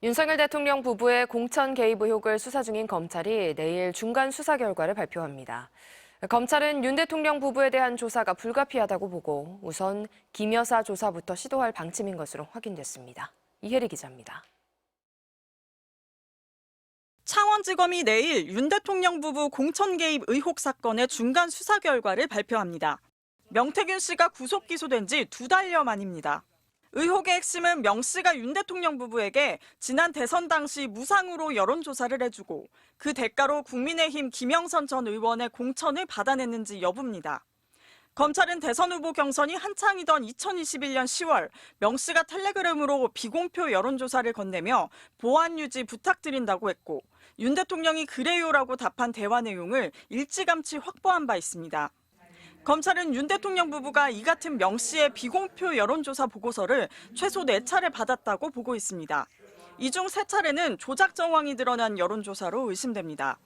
윤석열 대통령 부부의 공천 개입 의혹을 수사 중인 검찰이 내일 중간 수사 결과를 발표합니다. 검찰은 윤 대통령 부부에 대한 조사가 불가피하다고 보고 우선 김 여사 조사부터 시도할 방침인 것으로 확인됐습니다. 이혜리 기자입니다. 창원지검이 내일 윤 대통령 부부 공천 개입 의혹 사건의 중간 수사 결과를 발표합니다. 명태균 씨가 구속 기소된 지 2달여 만입니다. 의혹의 핵심은 명 씨가 윤 대통령 부부에게 지난 대선 당시 무상으로 여론조사를 해주고 그 대가로 국민의힘 김영선 전 의원의 공천을 받아냈는지 여부입니다. 검찰은 대선 후보 경선이 한창이던 2021년 10월 명 씨가 텔레그램으로 비공표 여론조사를 건네며 보안 유지 부탁드린다고 했고 윤 대통령이 그래요라고 답한 대화 내용을 일찌감치 확보한 바 있습니다. 검찰은 윤 대통령 부부가 이 같은 명 씨의 비공표 여론조사 보고서를 최소 4차례 받았다고 보고 있습니다. 이 중 3차례는 조작 정황이 드러난 여론조사로 의심됩니다.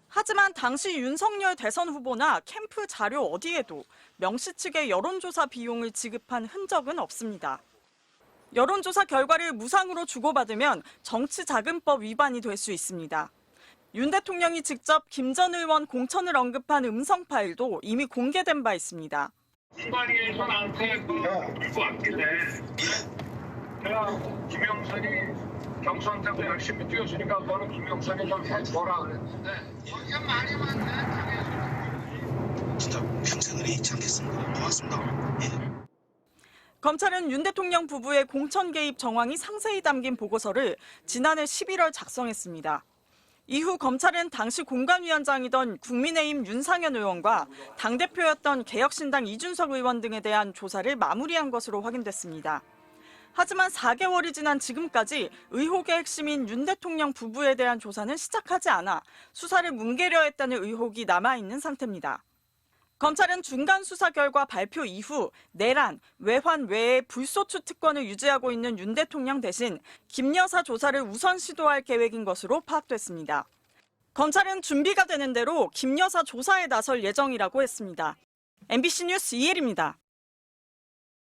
하지만 당시 윤석열 대선 후보나 캠프 자료 어디에도 명 씨 측의 여론조사 비용을 지급한 흔적은 없습니다. 여론조사 결과를 무상으로 주고받으면 정치자금법 위반이 될 수 있습니다. 윤 대통령이 직접 김 전 의원 공천을 언급한 음성 파일도 이미 공개된 바 있습니다. 순간이에서 나한테 물고 왔길래 내가 김영선이 경선 때도 열심히 뛰었으니까 너는 김영선이 좀 해줘라 그랬는데 거기가 말이 많네. 진짜 평생을 잊지 않겠습니다. 고맙습니다. 예. 검찰은 윤 대통령 부부의 공천 개입 정황이 상세히 담긴 보고서를 지난해 11월 작성했습니다. 이후 검찰은 당시 공관위원장이던 국민의힘 윤상현 의원과 당대표였던 개혁신당 이준석 의원 등에 대한 조사를 마무리한 것으로 확인됐습니다. 하지만 4개월이 지난 지금까지 의혹의 핵심인 윤 대통령 부부에 대한 조사는 시작하지 않아 수사를 뭉개려 했다는 의혹이 남아있는 상태입니다. 검찰은 중간 수사 결과 발표 이후 내란, 외환 외에 불소추 특권을 유지하고 있는 윤 대통령 대신 김 여사 조사를 우선 시도할 계획인 것으로 파악됐습니다. 검찰은 준비가 되는 대로 김 여사 조사에 나설 예정이라고 했습니다. MBC 뉴스 이혜리입니다.